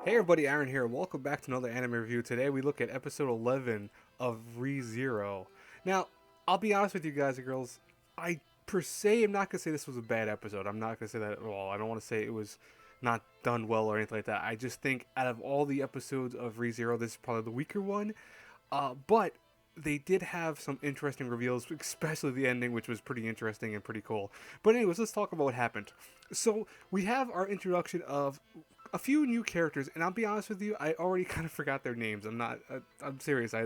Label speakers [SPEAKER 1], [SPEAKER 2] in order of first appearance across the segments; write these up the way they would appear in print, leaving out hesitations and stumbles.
[SPEAKER 1] Hey everybody, Aaron here. Welcome back to another anime review. Today we look at episode 11 of ReZero. Now, I'll be honest with you guys and girls, I per se am not going to say this was a bad episode. I'm not going to say that at all. I don't want to say it was not done well or anything like that. I just think out of all the episodes of ReZero, this is probably the weaker one. But they did have some interesting reveals, especially the ending, which was pretty interesting and pretty cool. But anyways, let's talk about what happened. So we have our introduction of a few new characters, and I'll be honest with you, I already kind of forgot their names. I'm serious. I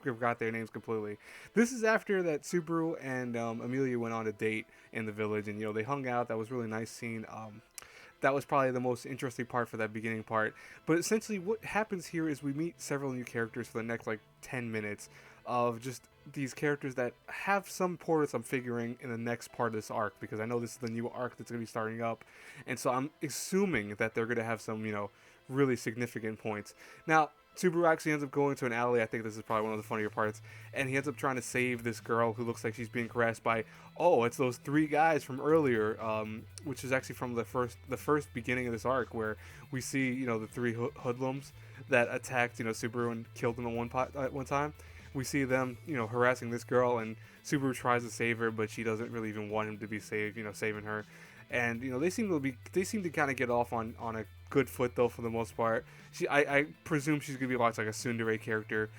[SPEAKER 1] forgot their names completely. This is after that Subaru and Amelia went on a date in the village, and they hung out. That was a really nice scene. That was probably the most interesting part for that beginning part. But essentially, what happens here is we meet several new characters for the next 10 minutes of just these characters that have some importance I'm figuring in the next part of this arc, because I know this is the new arc that's going to be starting up, and so I'm assuming that they're going to have some really significant points. Now, Subaru actually ends up going to an alley. I think this is probably one of the funnier parts, and he ends up trying to save this girl who looks like she's being harassed by, oh, it's those three guys from earlier, which is actually from the first beginning of this arc, where we see the three hoodlums that attacked Subaru and killed him at one time. We see them harassing this girl, and Subaru tries to save her, but she doesn't really even want him to be saved, saving her. And they seem to kind of get off on a good foot though, for the most part. I presume she's gonna be like a tsundere character.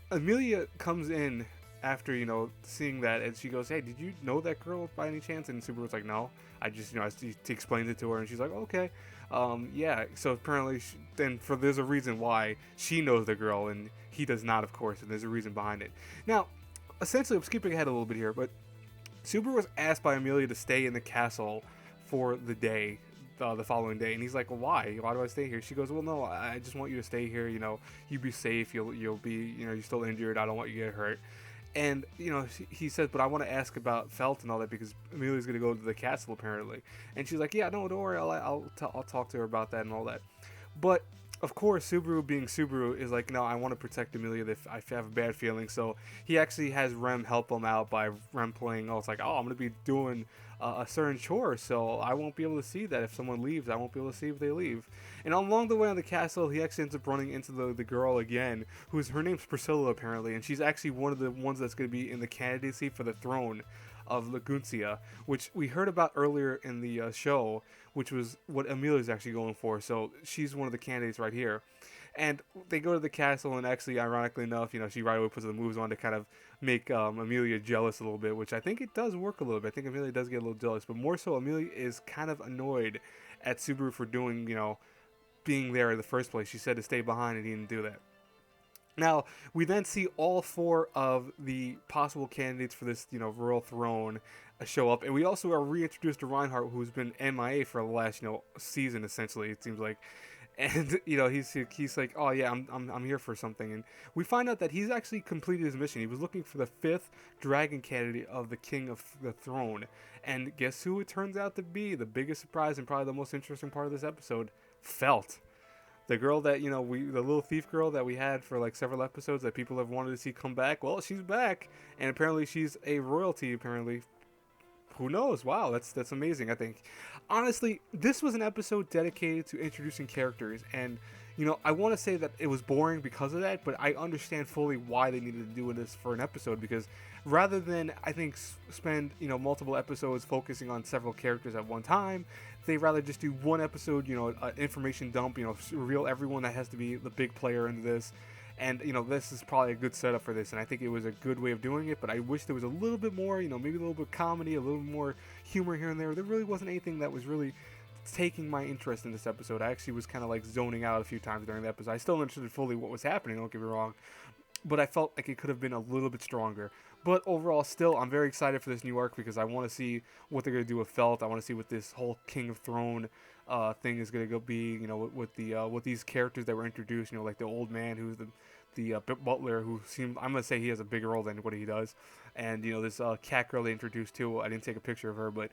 [SPEAKER 1] Amelia comes in after seeing that, and she goes, "Hey, did you know that girl by any chance?" And Subaru's like, "No, I just he explains it to her," and she's like, "Okay, yeah." So apparently, there's a reason why she knows the girl and he does not, of course, and there's a reason behind it. Now, essentially, I'm skipping ahead a little bit here, but Subaru was asked by Amelia to stay in the castle for the day, the following day, and he's like, "Why? Why do I stay here?" She goes, "Well, no, I just want you to stay here. You be safe. You'll be, you're still injured. I don't want you to get hurt." And he says, "But I want to ask about Felt and all that, because Amelia's gonna go to the castle apparently." And she's like, "Yeah, no, don't worry. I'll talk to her about that and all that." But of course, Subaru being Subaru is like, "No, I want to protect Amelia. If I have a bad feeling." So he actually has Rem help him out by Rem playing. Oh, it's like, "Oh, I'm gonna be doing a certain chore, so I won't be able to see that if someone leaves. I won't be able to see if they leave." And along the way on the castle, he actually ends up running into the girl again, her name's Priscilla apparently, and she's actually one of the ones that's going to be in the candidacy for the throne of Laguncia, which we heard about earlier in the show, which was what Amelia's actually going for. So she's one of the candidates right here. And they go to the castle, and actually, ironically enough, she right away puts the moves on to kind of make Amelia jealous a little bit, which I think it does work a little bit. I think Amelia does get a little jealous, but more so, Amelia is kind of annoyed at Subaru for doing, being there in the first place. She said to stay behind, and he didn't do that. Now, we then see all four of the possible candidates for this, royal throne show up, and we also are reintroduced to Reinhardt, who's been MIA for the last, season essentially. It seems like, and he's like, "Oh yeah, I'm here for something," and we find out that he's actually completed his mission. He was looking for the fifth dragon candidate of the King of the Throne, and guess who it turns out to be? The biggest surprise and probably the most interesting part of this episode: Felt. The girl that the little thief girl that we had for several episodes that people have wanted to see come back. Well, she's back, and apparently she's a royalty. Apparently, who knows? Wow, that's amazing. I think, honestly, this was an episode dedicated to introducing characters, and I want to say that it was boring because of that, but I understand fully why they needed to do this for an episode, because rather than, I think, spend multiple episodes focusing on several characters at one time, they rather just do one episode, information dump, reveal everyone that has to be the big player into this. And this is probably a good setup for this, and I think it was a good way of doing it. But I wish there was a little bit more, maybe a little bit of comedy, a little more humor here and there. There really wasn't anything that was really taking my interest in this episode. I actually was kind of zoning out a few times during the episode. I still understood fully what was happening, don't get me wrong, but I felt like it could have been a little bit stronger. But overall, still, I'm very excited for this new arc, because I want to see what they're going to do with Felt. I want to see what this whole King of Throne thing is going to go be. With these characters that were introduced. Like the old man who's the butler, who seemed, I'm going to say he has a bigger role than what he does. And this cat girl they introduced too. I didn't take a picture of her, but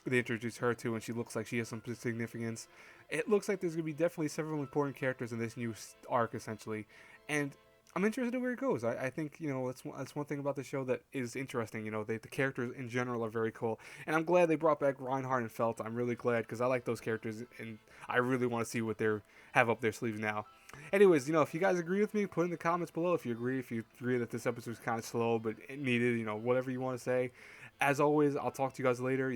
[SPEAKER 1] they introduced her too, and she looks like she has some significance. It looks like there's going to be definitely several important characters in this new arc, essentially. And I'm interested in where it goes. I think that's one thing about the show that is interesting. The characters in general are very cool, and I'm glad they brought back Reinhardt and Felt. I'm really glad because I like those characters, and I really want to see what they have up their sleeves now. Anyways, if you guys agree with me, put in the comments below. If you agree that this episode was kind of slow but it needed, whatever you want to say. As always, I'll talk to you guys later.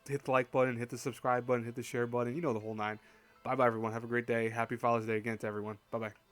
[SPEAKER 1] Hit the like button, hit the subscribe button, hit the share button. The whole nine. Bye bye, everyone. Have a great day. Happy Father's Day again to everyone. Bye bye.